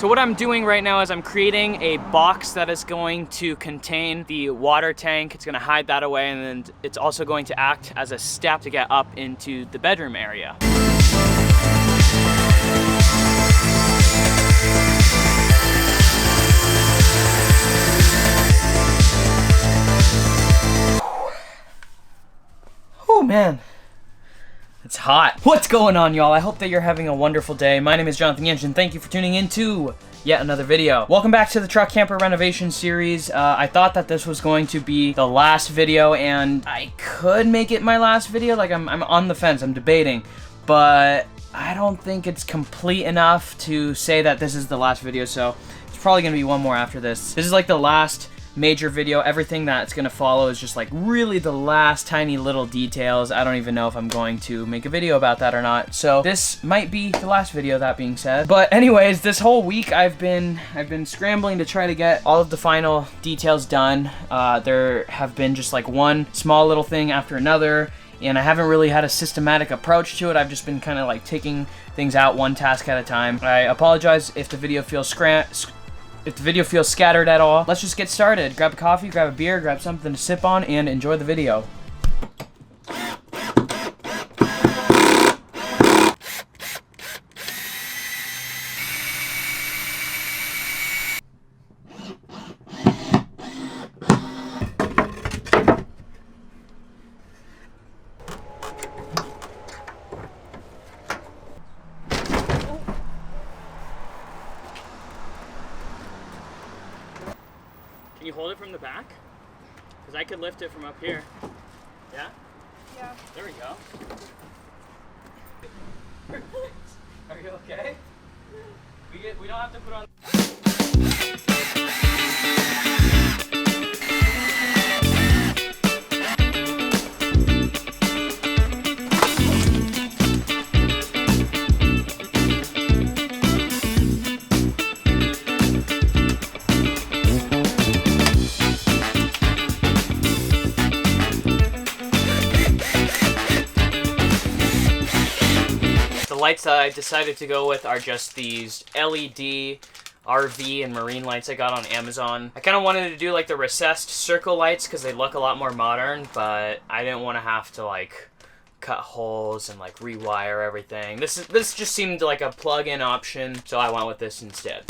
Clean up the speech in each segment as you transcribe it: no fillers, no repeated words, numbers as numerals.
So what I'm doing right now is I'm creating a box that is going to contain the water tank. It's gonna hide that away, and then it's also going to act as a step to get up into the bedroom area. Oh man. It's hot. What's going on, y'all? I hope that you're having a wonderful day. My name is Jonathan Yench, and thank you for tuning in to yet another video. Welcome back to the Truck Camper Renovation series. I thought that this was going to be the last video, and I could make it my last video. Like, I'm on the fence. I'm debating. But I don't think it's complete enough to say that this is the last video, so it's probably going to be one more after this. This is like the last major video. Everything that's gonna follow is just like really the last tiny little details. I don't even know if I'm going to make a video about that or not. So this might be the last video, that being said. But anyways, this whole week I've been scrambling to try to get all of the final details done. There have been just like one small little thing after another, and I haven't really had a systematic approach to it. I've just been kind of like taking things out one task at a time. I apologize if the video feels scattered at all. Let's just get started. Grab a coffee, grab a beer, grab something to sip on, and enjoy the video. Can you hold it from the back? Because I could lift it from up here. Yeah? Yeah. There we go. Are you okay? We don't have to put on... lights that I decided to go with are just these LED RV and marine lights I got on Amazon. I kind of wanted to do like the recessed circle lights because they look a lot more modern, but I didn't want to have to like cut holes and like rewire everything. This just seemed like a plug-in option, so I went with this instead.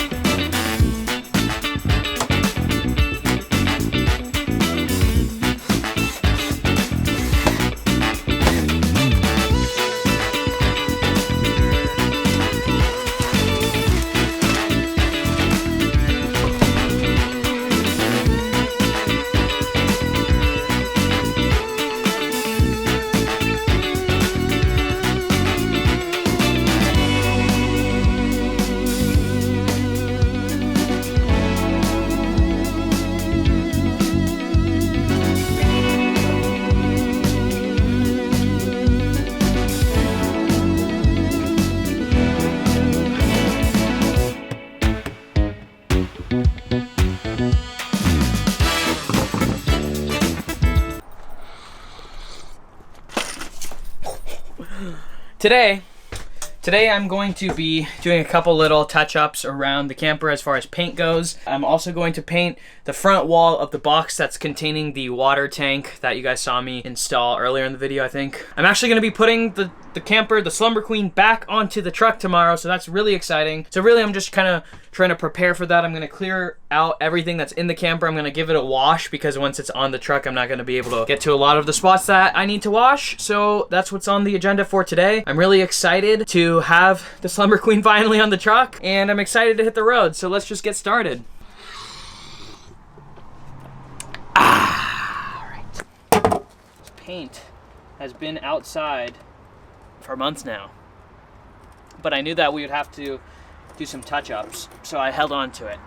Today I'm going to be doing a couple little touch-ups around the camper as far as paint goes. I'm also going to paint the front wall of the box that's containing the water tank that you guys saw me install earlier in the video, I think. I'm actually going to be putting the camper, the Slumber Queen, back onto the truck tomorrow, so that's really exciting. So really I'm just kind of trying to prepare for that. I'm going to clear out everything that's in the camper. I'm going to give it a wash because once it's on the truck, I'm not going to be able to get to a lot of the spots that I need to wash. So that's what's on the agenda for today. I'm really excited to have the Slumber Queen finally on the truck, and I'm excited to hit the road. So let's just get started. All right. This paint has been outside for months now, but I knew that we would have to do some touch-ups, so I held on to it.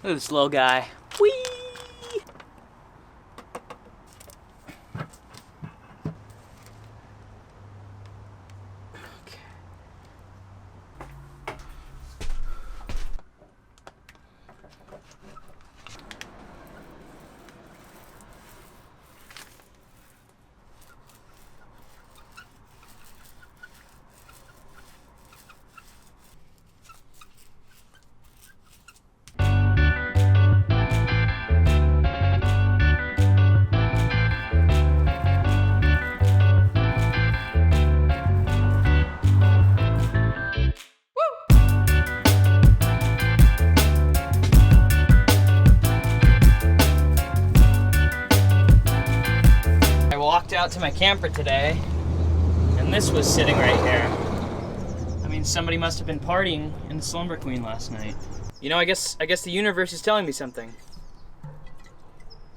Look at this little guy. Whee! out to my camper today, and this was sitting right here. I mean, somebody must have been partying in the Slumber Queen last night. You know, I guess the universe is telling me something.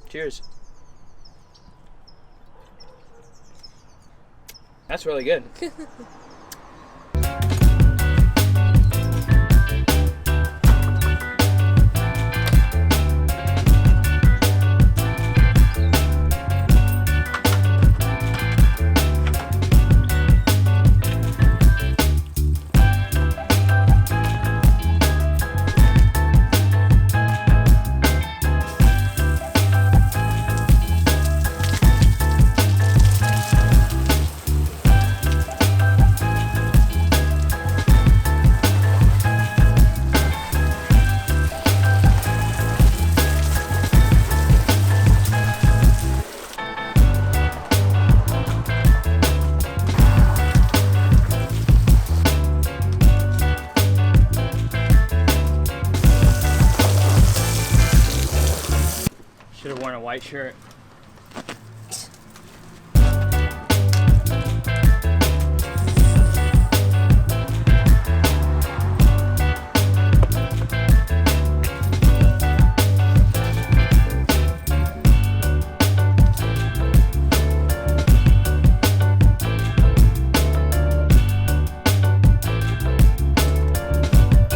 Cheers. That's really good. Should have worn a white shirt.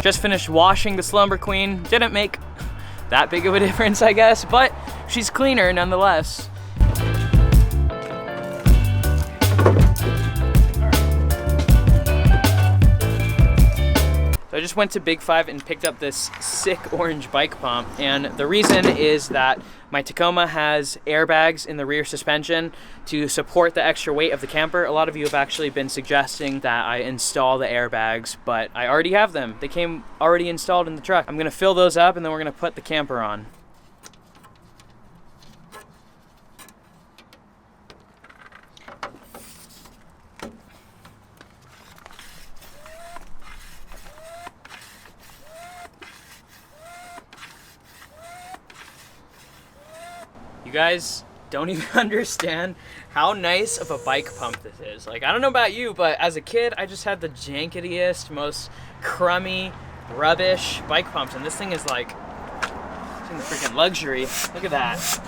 Just finished washing the Slumber Queen. Didn't make that big of a difference, I guess, but she's cleaner nonetheless. So I just went to Big 5 and picked up this sick orange bike pump, and the reason is that my Tacoma has airbags in the rear suspension to support the extra weight of the camper. A lot of you have actually been suggesting that I install the airbags, but I already have them. They came already installed in the truck. I'm gonna fill those up and then we're gonna put the camper on. You guys don't even understand how nice of a bike pump this is. Like, I don't know about you, but as a kid, I just had the janketiest, most crummy, rubbish bike pumps, and this thing is like, it's in the freaking luxury. Look at that.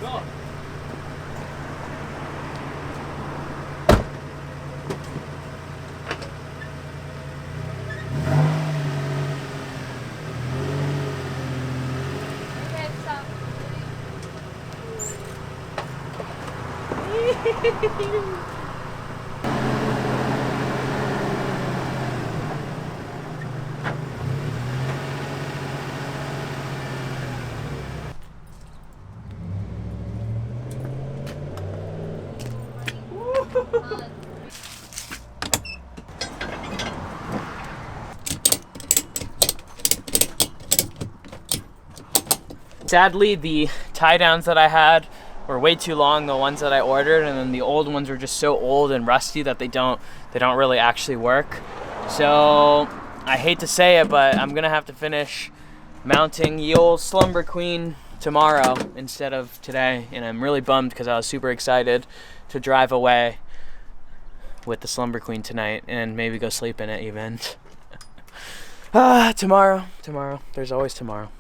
Cool. Sadly, the tie downs that I had were way too long, the ones that I ordered, and then the old ones were just so old and rusty that they don't they don't really actually work. So I hate to say it, but I'm gonna have to finish mounting the old Slumber Queen tomorrow instead of today, and I'm really bummed because I was super excited to drive away with the Slumber Queen tonight and maybe go sleep in it even. Tomorrow. There's always tomorrow.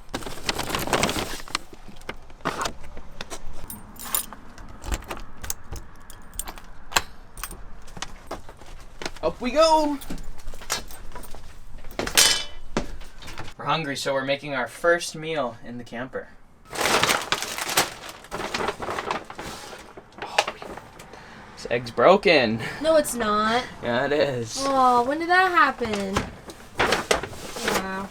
Up we go! We're hungry, so we're making our first meal in the camper. This egg's broken. No, it's not. Yeah, it is. Oh, when did that happen? Wow.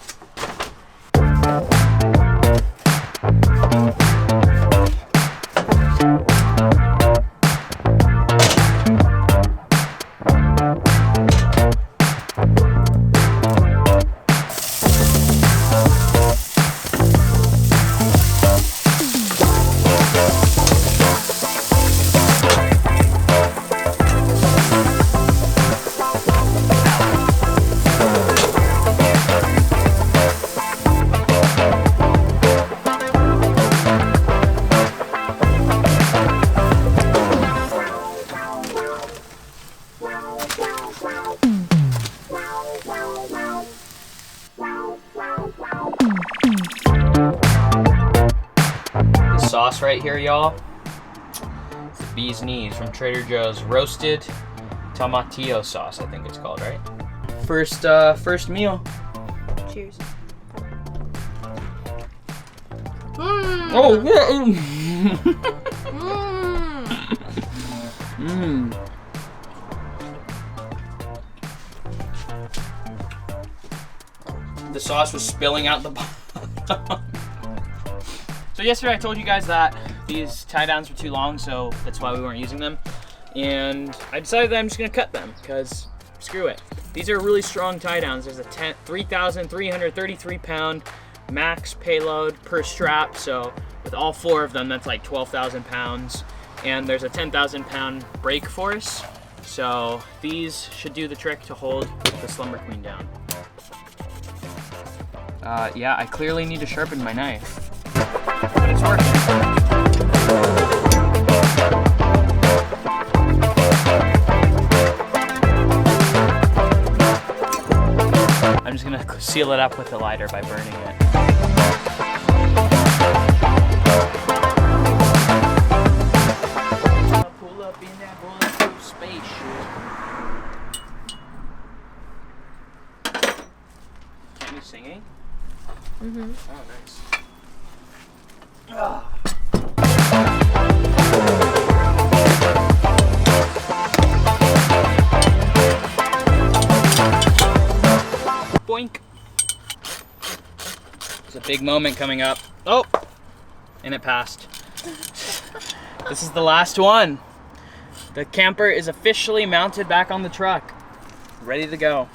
Sauce right here, y'all. It's the bee's knees from Trader Joe's roasted tomatillo sauce, I think it's called, right? First meal. Cheers. Oh, yeah. The sauce was spilling out the bottom. So yesterday I told you guys that these tie downs were too long, so that's why we weren't using them. And I decided that I'm just gonna cut them, because screw it. These are really strong tie downs. There's a 3,333 pound max payload per strap, so with all 4 of them, that's like 12,000 pounds. And there's a 10,000 pound brake force. So these should do the trick to hold the Slumber Queen down. Yeah, I clearly need to sharpen my knife. But it's working. I'm just gonna seal it up with the lighter by burning it. Pull up in that bulletproof spaceship. Can't be singing? Mm-hmm. Oh, nice. Boink. There's a big moment coming up. Oh, and it passed. This is the last one. The camper is officially mounted back on the truck, ready to go.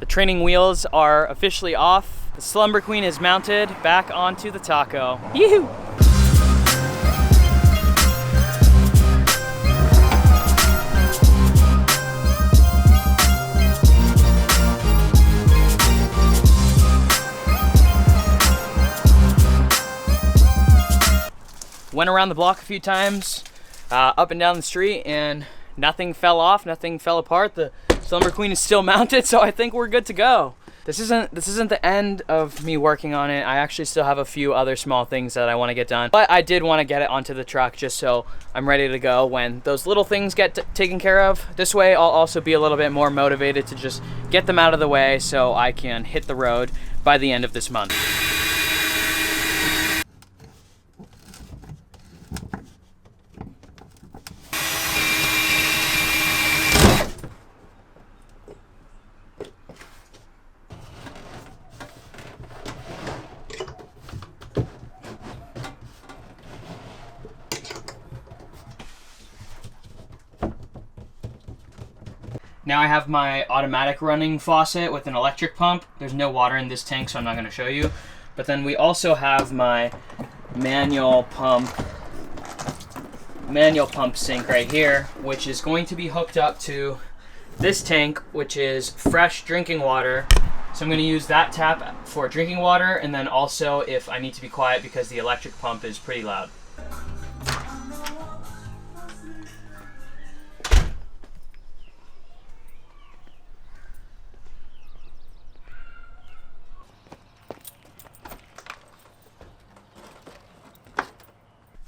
The training wheels are officially off. The Slumber Queen is mounted back onto the taco. Yoo-hoo! Went around the block a few times, up and down the street, and nothing fell off, nothing fell apart. The Slumber Queen is still mounted, so I think we're good to go. This isn't the end of me working on it. I actually still have a few other small things that I want to get done, but I did want to get it onto the truck just so I'm ready to go when those little things get taken care of. This way I'll also be a little bit more motivated to just get them out of the way so I can hit the road by the end of this month. Now I have my automatic running faucet with an electric pump. There's no water in this tank, so I'm not going to show you. But then we also have my manual pump sink right here, which is going to be hooked up to this tank, which is fresh drinking water. So I'm going to use that tap for drinking water, and then also if I need to be quiet because the electric pump is pretty loud.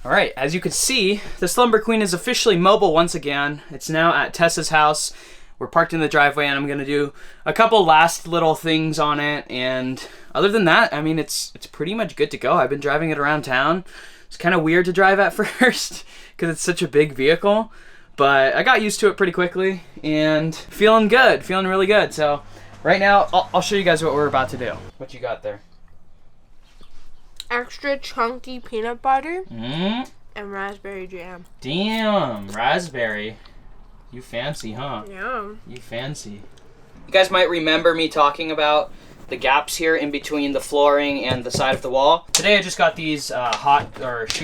All right, as you can see, the Slumber Queen is officially mobile once again. It's now at Tessa's house. We're parked in the driveway, and I'm gonna do a couple last little things on it. And other than that, I mean, it's pretty much good to go. I've been driving it around town. It's kind of weird to drive at first because it's such a big vehicle, but I got used to it pretty quickly and feeling good, feeling really good. So right now, I'll show you guys what we're about to do. What you got there? Extra chunky peanut butter Mm. and raspberry jam. Damn, raspberry. You fancy, huh? Yeah. You fancy. You guys might remember me talking about the gaps here in between the flooring and the side of the wall. Today I just got these floor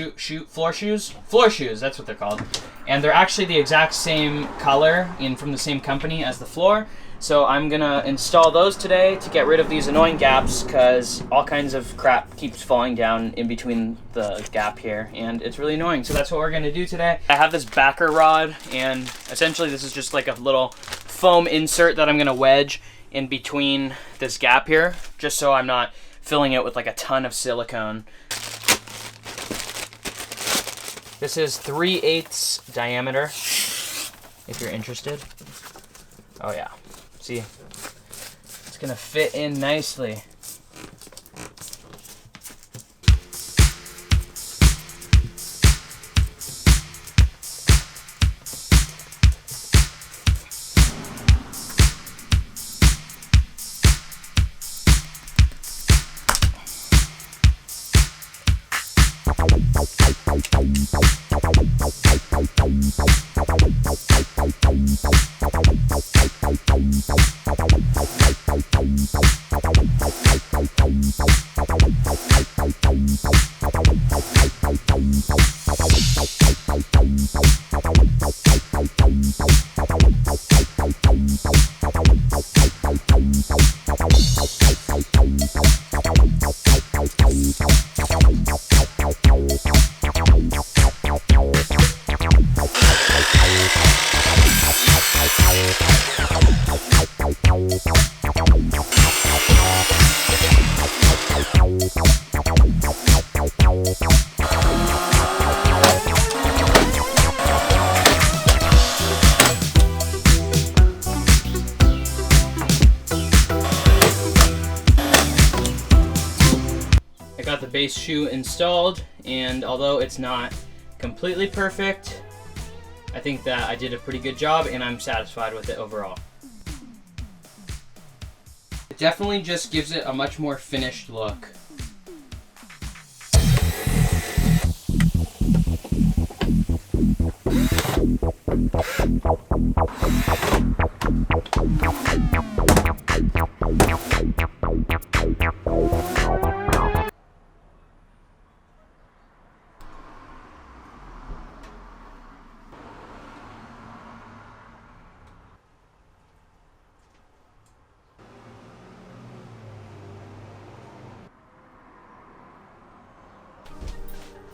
shoes. Floor shoes, that's what they're called. And they're actually the exact same color and from the same company as the floor. So I'm gonna install those today to get rid of these annoying gaps because all kinds of crap keeps falling down in between the gap here and it's really annoying. So that's what we're gonna do today. I have this backer rod and essentially this is just like a little foam insert that I'm gonna wedge in between this gap here just so I'm not filling it with like a ton of silicone. This is 3/8 diameter if you're interested. Oh yeah. See, it's gonna fit in nicely. Got the base shoe installed, and although it's not completely perfect, I think that I did a pretty good job and I'm satisfied with it overall. It definitely just gives it a much more finished look.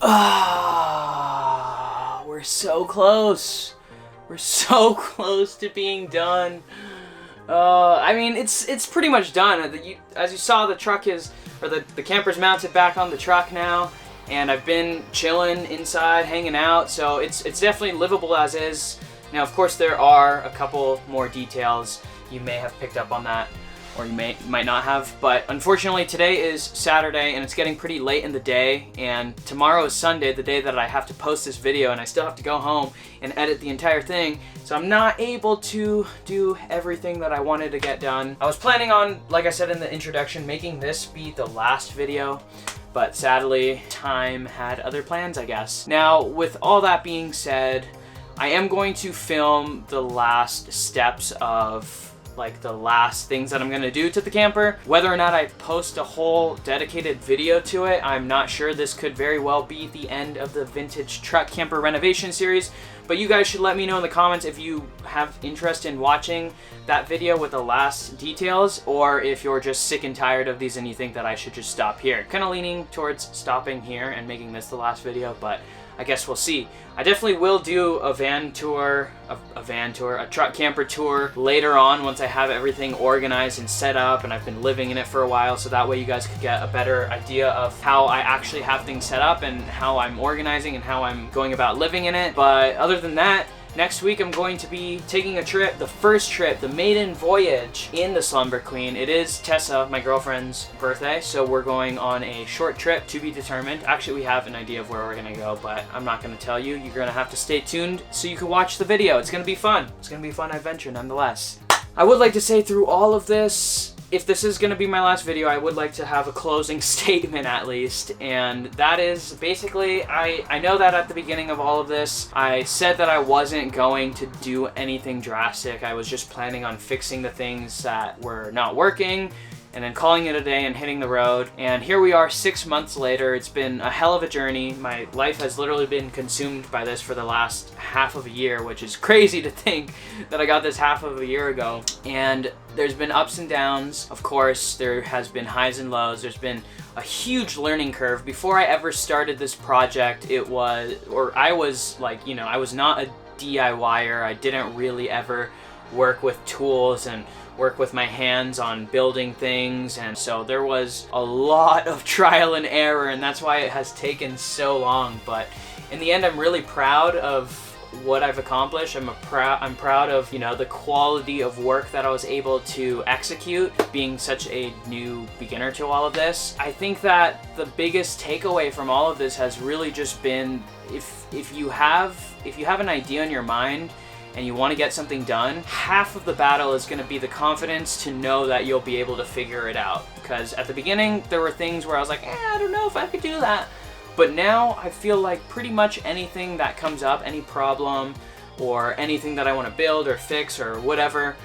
Ah, we're so close. We're so close to being done. I mean, it's pretty much done. As you saw, the truck is, or the camper's mounted back on the truck now, and I've been chilling inside, hanging out, so it's definitely livable as is. Now, of course, there are a couple more details. You may have picked up on that, or you might not have, but unfortunately today is Saturday and it's getting pretty late in the day, and tomorrow is Sunday, the day that I have to post this video, and I still have to go home and edit the entire thing, so I'm not able to do everything that I wanted to get done. I was planning on, like I said in the introduction, making this be the last video, but sadly time had other plans, I guess. Now, with all that being said, I am going to film the last steps of like the last things that I'm gonna do to the camper. Whether or not I post a whole dedicated video to it, I'm not sure. This could very well be the end of the vintage truck camper renovation series, But you guys should let me know in the comments if you have interest in watching that video with the last details, or if you're just sick and tired of these and you think that I should just stop here. Kind of leaning towards stopping here and making this the last video, but I guess we'll see. I definitely will do a truck camper tour later on once I have everything organized and set up and I've been living in it for a while, so that way you guys could get a better idea of how I actually have things set up and how I'm organizing and how I'm going about living in it. But other than that, next week I'm going to be taking a trip, the first trip, the maiden voyage in the Slumber Queen. It is Tessa, my girlfriend's birthday, so we're going on a short trip to be determined. Actually, we have an idea of where we're gonna go, but I'm not gonna tell you. You're gonna have to stay tuned so you can watch the video. It's gonna be fun. It's gonna be a fun adventure nonetheless. I would like to say through all of this, if this is going to be my last video, I would like to have a closing statement at least, and that is basically, I know that at the beginning of all of this, I said that I wasn't going to do anything drastic. I was just planning on fixing the things that were not working, and then calling it a day and hitting the road. And here we are 6 months later. It's been a hell of a journey. My life has literally been consumed by this for the last half of a year, which is crazy to think that I got this half of a year ago. And there's been ups and downs. Of course, there has been highs and lows. There's been a huge learning curve. Before I ever started this project, I was like, you know, I was not a DIYer. I didn't really ever work with tools and work with my hands on building things, and so there was a lot of trial and error, and that's why it has taken so long. But in the end, I'm really proud of what I've accomplished. I'm proud of, you know, the quality of work that I was able to execute, being such a new beginner to all of this. I think that the biggest takeaway from all of this has really just been, if you have an idea in your mind and you want to get something done, half of the battle is going to be the confidence to know that you'll be able to figure it out. Because at the beginning, there were things where I was like, I don't know if I could do that. But now I feel like pretty much anything that comes up, any problem or anything that I want to build or fix or whatever,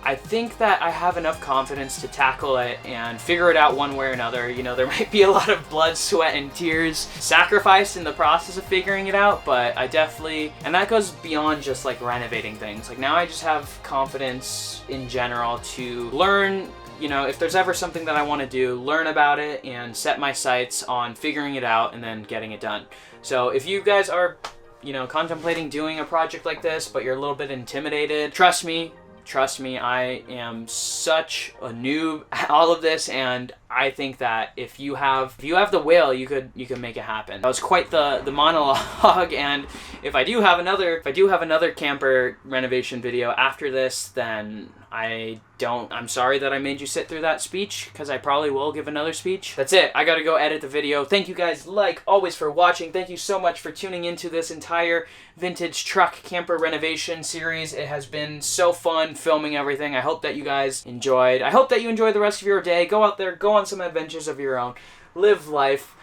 I think that I have enough confidence to tackle it and figure it out one way or another. You know, there might be a lot of blood, sweat, and tears sacrificed in the process of figuring it out, but I definitely, and that goes beyond just like renovating things. Like now I just have confidence in general to learn, you know, if there's ever something that I want to do, learn about it and set my sights on figuring it out and then getting it done. So if you guys are, you know, contemplating doing a project like this, but you're a little bit intimidated, trust me, I am such a noob at all of this, and I think that if you have the will, you could make it happen. That was quite the monologue, and if I do have another camper renovation video after this, then I'm sorry that I made you sit through that speech, because I probably will give another speech. That's it. I gotta go edit the video. Thank you guys, like always, for watching. Thank you so much for tuning into this entire vintage truck camper renovation series. It has been so fun filming everything. I hope that you guys enjoyed. I hope that you enjoy the rest of your day. Go out there, go on some adventures of your own. Live life.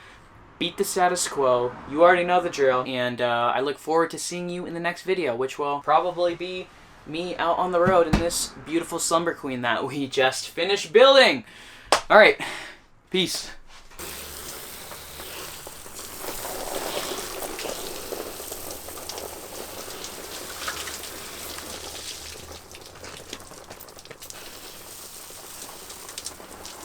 Beat the status quo. You already know the drill. And I look forward to seeing you in the next video, which will probably be me out on the road in this beautiful Slumber Queen that we just finished building. All right, peace.